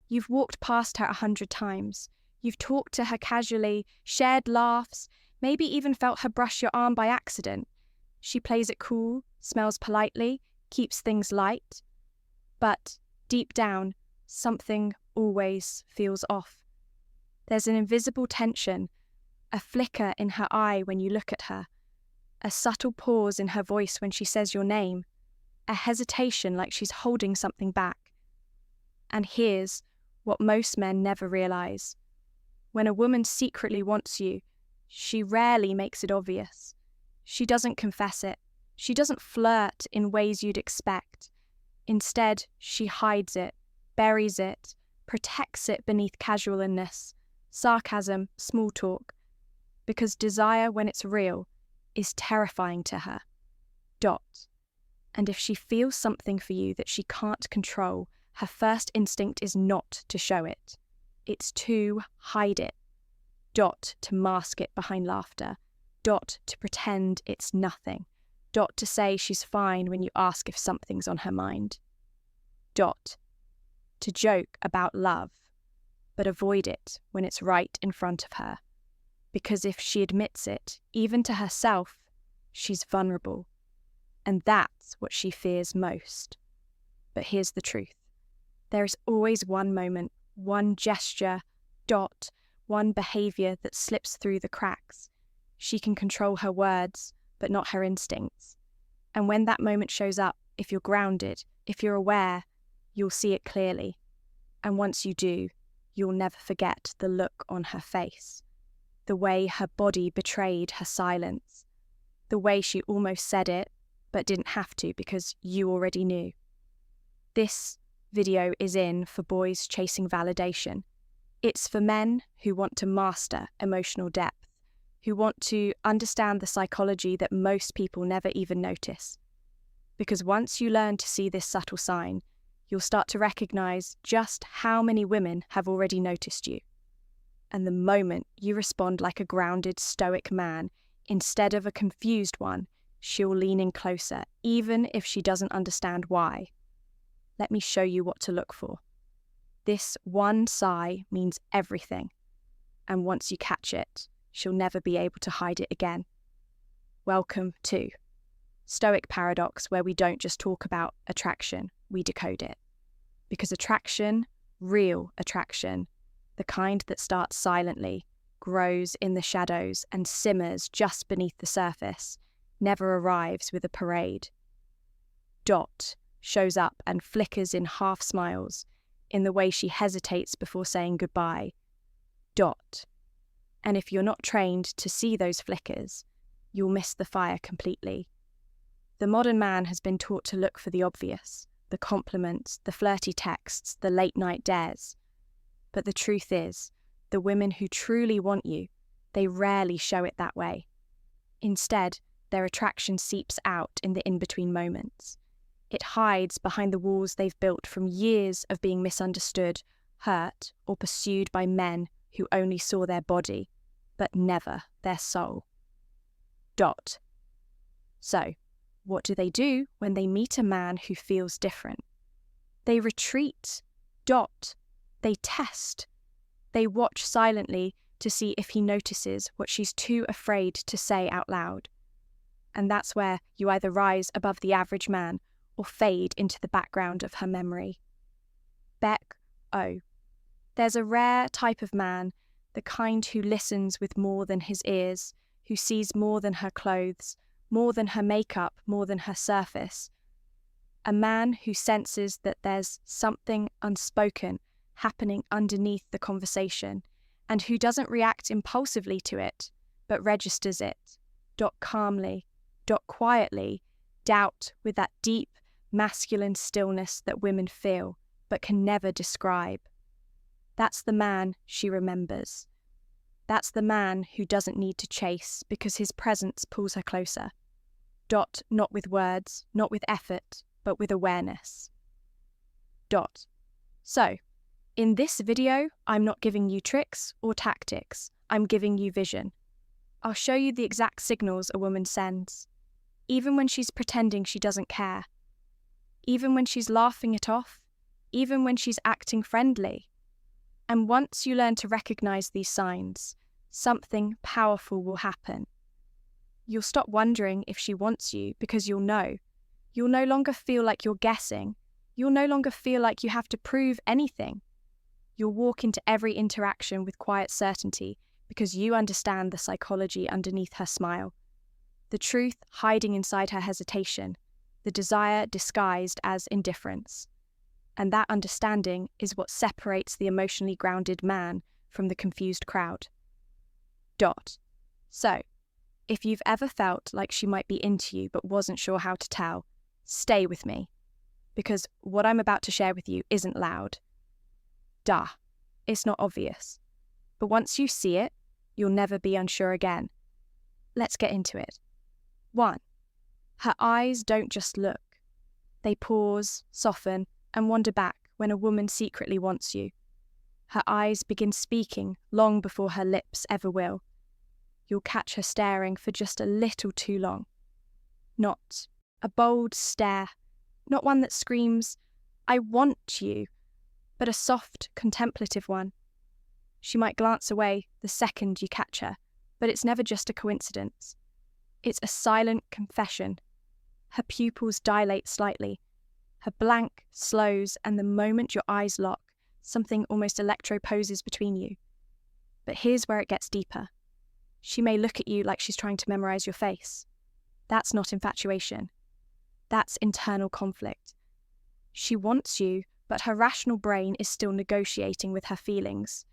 You've walked past her 100 times. You've talked to her casually, shared laughs, maybe even felt her brush your arm by accident. She plays it cool, smells politely, keeps things light. But deep down, something always feels off. There's an invisible tension, a flicker in her eye when you look at her, a subtle pause in her voice when she says your name, a hesitation like she's holding something back. And here's what most men never realize. When a woman secretly wants you, she rarely makes it obvious. She doesn't confess it. She doesn't flirt in ways you'd expect. Instead, she hides it, buries it, protects it beneath casualness, sarcasm, small talk. Because desire, when it's real, is terrifying to her. And if she feels something for you that she can't control, her first instinct is not to show it. It's to hide it. To mask it behind laughter. To pretend it's nothing. To say she's fine when you ask if something's on her mind. To joke about love, but avoid it when it's right in front of her. Because if she admits it, even to herself, she's vulnerable. And that's what she fears most. But here's the truth. There is always one moment, one gesture, one behaviour that slips through the cracks. She can control her words, but not her instincts. And when that moment shows up, if you're grounded, if you're aware, you'll see it clearly. And once you do, you'll never forget the look on her face. The way her body betrayed her silence. The way she almost said it, but didn't have to because you already knew. This video is in for boys chasing validation. It's for men who want to master emotional depth, who want to understand the psychology that most people never even notice. Because once you learn to see this subtle sign, you'll start to recognize just how many women have already noticed you. And the moment you respond like a grounded, stoic man, instead of a confused one, she'll lean in closer, even if she doesn't understand why. Let me show you what to look for. This one sigh means everything, and once you catch it, she'll never be able to hide it again. Welcome to Stoic Paradox, where we don't just talk about attraction, we decode it. Because attraction, real attraction, the kind that starts silently, grows in the shadows and simmers just beneath the surface, never arrives with a parade. Shows up and flickers in half smiles, in the way she hesitates before saying goodbye. And if you're not trained to see those flickers, you'll miss the fire completely. The modern man has been taught to look for the obvious, the compliments, the flirty texts, the late-night dares. But the truth is, the women who truly want you, they rarely show it that way. Instead, their attraction seeps out in the in-between moments. It hides behind the walls they've built from years of being misunderstood, hurt, or pursued by men who only saw their body, but never their soul. So, what do they do when they meet a man who feels different? They retreat. They test. They watch silently to see if he notices what she's too afraid to say out loud. And that's where you either rise above the average man or fade into the background of her memory. There's a rare type of man, the kind who listens with more than his ears, who sees more than her clothes, more than her makeup, more than her surface. A man who senses that there's something unspoken happening underneath the conversation, and who doesn't react impulsively to it, but registers it, calmly, quietly, doubt with that deep, masculine stillness that women feel, but can never describe. That's the man she remembers. That's the man who doesn't need to chase because his presence pulls her closer. Not with words, not with effort, but with awareness. So, in this video, I'm not giving you tricks or tactics. I'm giving you vision. I'll show you the exact signals a woman sends, even when she's pretending she doesn't care, even when she's laughing it off, even when she's acting friendly. And once you learn to recognize these signs, something powerful will happen. You'll stop wondering if she wants you because you'll know. You'll no longer feel like you're guessing. You'll no longer feel like you have to prove anything. You'll walk into every interaction with quiet certainty because you understand the psychology underneath her smile, the truth hiding inside her hesitation, the desire disguised as indifference. And that understanding is what separates the emotionally grounded man from the confused crowd. So, if you've ever felt like she might be into you but wasn't sure how to tell, stay with me, because what I'm about to share with you isn't loud. It's not obvious. But once you see it, you'll never be unsure again. Let's get into it. 1. Her eyes don't just look. They pause, soften, and wander back when a woman secretly wants you. Her eyes begin speaking long before her lips ever will. You'll catch her staring for just a little too long. Not a bold stare, not one that screams, "I want you," but a soft, contemplative one. She might glance away the second you catch her, but it's never just a coincidence. It's a silent confession. Her pupils dilate slightly. Her blank slows, and the moment your eyes lock, something almost electroposes between you. But here's where it gets deeper. She may look at you like she's trying to memorize your face. That's not infatuation. That's internal conflict. She wants you, but her rational brain is still negotiating with her feelings.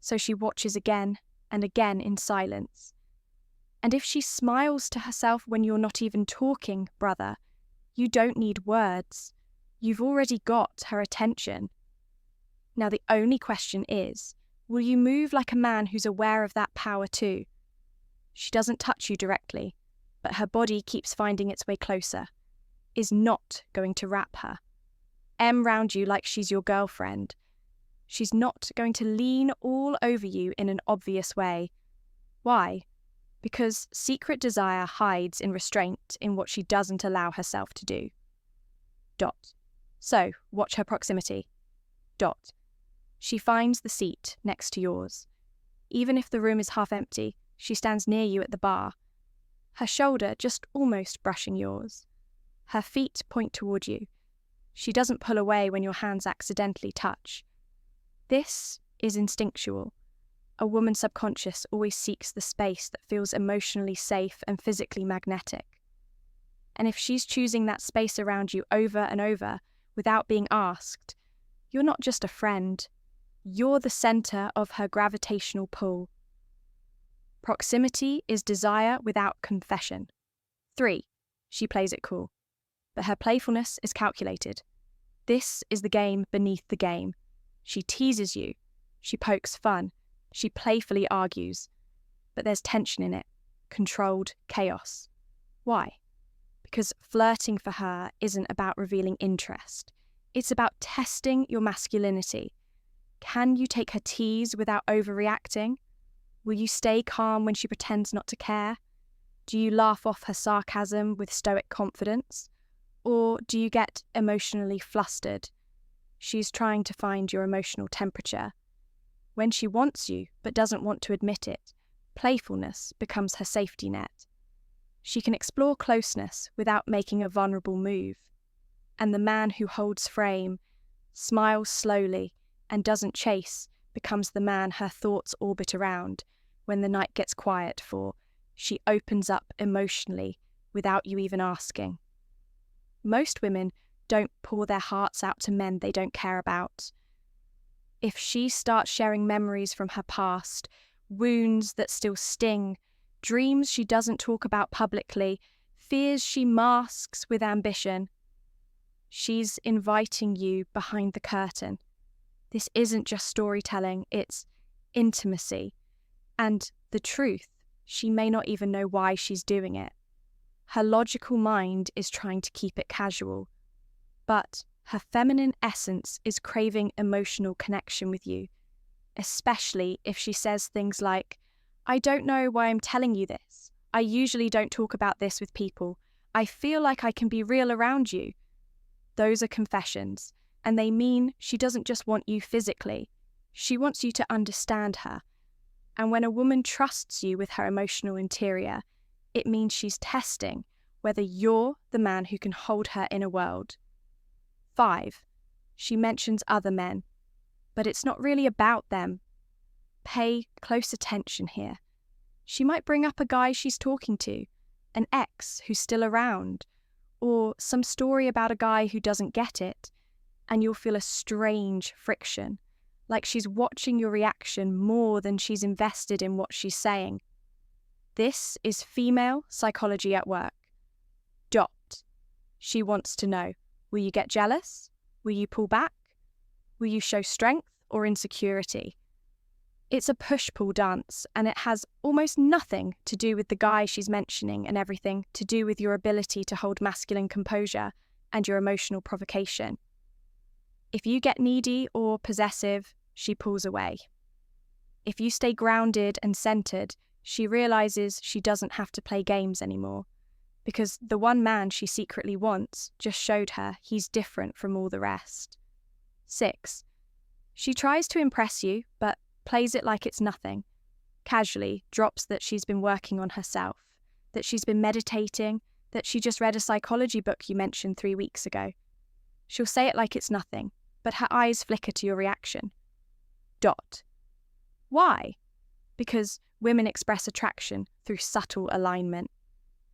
So she watches again and again in silence. And if she smiles to herself when you're not even talking, brother, you don't need words. You've already got her attention. Now the only question is, will you move like a man who's aware of that power too? She doesn't touch you directly, but her body keeps finding its way closer, is not going to wrap her, round you like she's your girlfriend. She's not going to lean all over you in an obvious way. Why? Because secret desire hides in restraint in what she doesn't allow herself to do. So, watch her proximity. She finds the seat next to yours. Even if the room is half empty, she stands near you at the bar, her shoulder just almost brushing yours. Her feet point toward you. She doesn't pull away when your hands accidentally touch. This is instinctual. A woman's subconscious always seeks the space that feels emotionally safe and physically magnetic. And if she's choosing that space around you over and over without being asked, you're not just a friend. You're the center of her gravitational pull. Proximity is desire without confession. 3. She plays it cool. But her playfulness is calculated. This is the game beneath the game. She teases you. She pokes fun. She playfully argues. But there's tension in it. Controlled chaos. Why? Because flirting for her isn't about revealing interest. It's about testing your masculinity. Can you take her tease without overreacting? Will you stay calm when she pretends not to care? Do you laugh off her sarcasm with stoic confidence? Or do you get emotionally flustered? She's trying to find your emotional temperature. When she wants you but doesn't want to admit it, playfulness becomes her safety net. She can explore closeness without making a vulnerable move. And the man who holds frame, smiles slowly, and doesn't chase becomes the man her thoughts orbit around when the night gets quiet, for she opens up emotionally without you even asking. Most women don't pour their hearts out to men they don't care about. If she starts sharing memories from her past, wounds that still sting, dreams she doesn't talk about publicly, fears she masks with ambition, she's inviting you behind the curtain. This isn't just storytelling, it's intimacy. And the truth, she may not even know why she's doing it. Her logical mind is trying to keep it casual, but her feminine essence is craving emotional connection with you, especially if she says things like, "I don't know why I'm telling you this. I usually don't talk about this with people. I feel like I can be real around you." Those are confessions, and they mean she doesn't just want you physically. She wants you to understand her. And when a woman trusts you with her emotional interior, it means she's testing whether you're the man who can hold her inner world. 5. She mentions other men, but it's not really about them. Pay close attention here. She might bring up a guy she's talking to, an ex who's still around, or some story about a guy who doesn't get it, and you'll feel a strange friction, like she's watching your reaction more than she's invested in what she's saying. This is female psychology at work. She wants to know, will you get jealous? Will you pull back? Will you show strength or insecurity? It's a push-pull dance, and it has almost nothing to do with the guy she's mentioning and everything to do with your ability to hold masculine composure and your emotional provocation. If you get needy or possessive, she pulls away. If you stay grounded and centered, she realizes she doesn't have to play games anymore, because the one man she secretly wants just showed her he's different from all the rest. 6. She tries to impress you, but plays it like it's nothing. Casually drops that she's been working on herself, that she's been meditating, that she just read a psychology book you mentioned 3 weeks ago. She'll say it like it's nothing, but her eyes flicker to your reaction. Why? Because women express attraction through subtle alignment.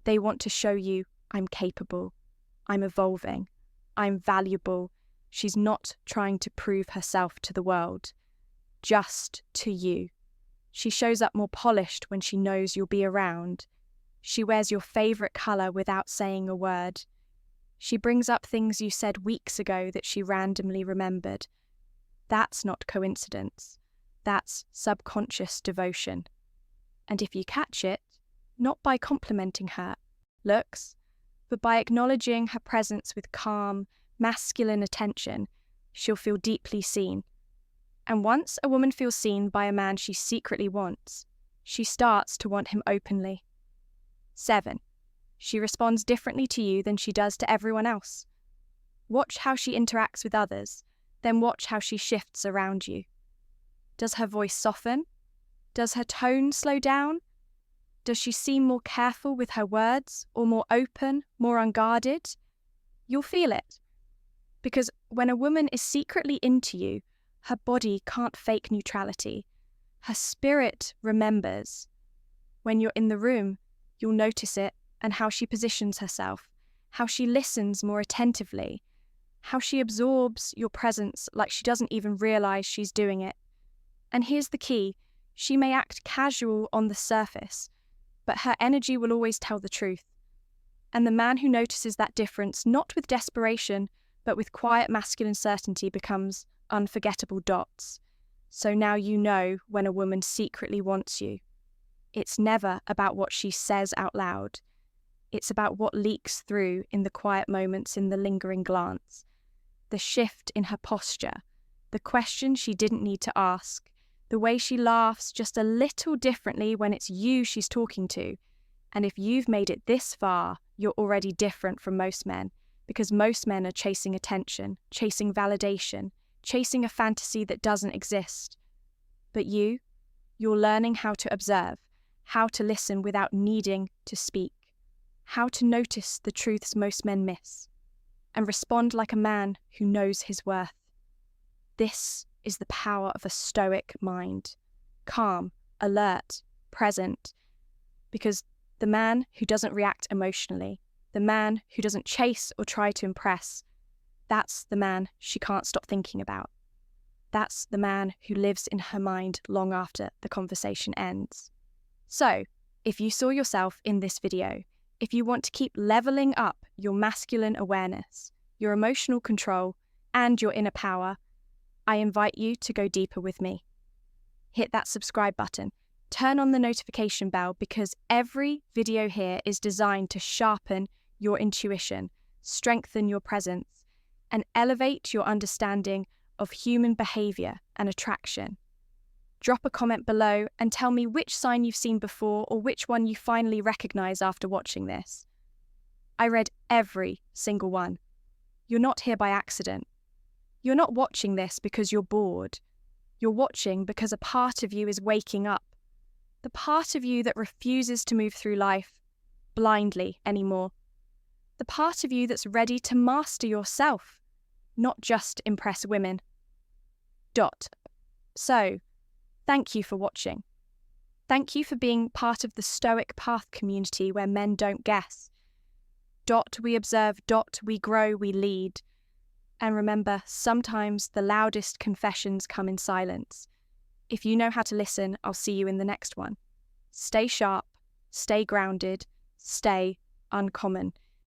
They want to show you, I'm capable, I'm evolving, I'm valuable. She's not trying to prove herself to the world, just to you. She shows up more polished when she knows you'll be around. She wears your favourite colour without saying a word. She brings up things you said weeks ago that she randomly remembered. That's not coincidence. That's subconscious devotion. And if you catch it, not by complimenting her looks, but by acknowledging her presence with calm, masculine attention, she'll feel deeply seen. And once a woman feels seen by a man she secretly wants, she starts to want him openly. 7. She responds differently to you than she does to everyone else. Watch how she interacts with others, then watch how she shifts around you. Does her voice soften? Does her tone slow down? Does she seem more careful with her words, or more open, more unguarded? You'll feel it. Because when a woman is secretly into you, her body can't fake neutrality. Her spirit remembers. When you're in the room, you'll notice it and how she positions herself, how she listens more attentively, how she absorbs your presence like she doesn't even realize she's doing it. And here's the key. She may act casual on the surface, but her energy will always tell the truth. And the man who notices that difference, not with desperation, but with quiet masculine certainty, becomes unforgettable. So now you know when a woman secretly wants you. It's never about what she says out loud. It's about what leaks through in the quiet moments, in the lingering glance, the shift in her posture, the question she didn't need to ask, the way she laughs just a little differently when it's you she's talking to. And if you've made it this far, you're already different from most men, because most men are chasing attention, chasing validation, chasing a fantasy that doesn't exist. But you're learning how to observe, how to listen without needing to speak, how to notice the truths most men miss, and respond like a man who knows his worth. This is the power of a stoic mind, calm, alert, present, because the man who doesn't react emotionally, the man who doesn't chase or try to impress, that's the man she can't stop thinking about. That's the man who lives in her mind long after the conversation ends. So, if you saw yourself in this video, if you want to keep leveling up your masculine awareness, your emotional control, and your inner power, I invite you to go deeper with me. Hit that subscribe button, turn on the notification bell, because every video here is designed to sharpen your intuition, strengthen your presence, and elevate your understanding of human behavior and attraction. Drop a comment below and tell me which sign you've seen before or which one you finally recognize after watching this. I read every single one. You're not here by accident. You're not watching this because you're bored. You're watching because a part of you is waking up. The part of you that refuses to move through life blindly anymore. The part of you that's ready to master yourself, not just impress women. So, thank you for watching. Thank you for being part of the Stoic Path community where men don't guess. We observe. We grow, we lead. And remember, sometimes the loudest confessions come in silence. If you know how to listen, I'll see you in the next one. Stay sharp, stay grounded, stay uncommon.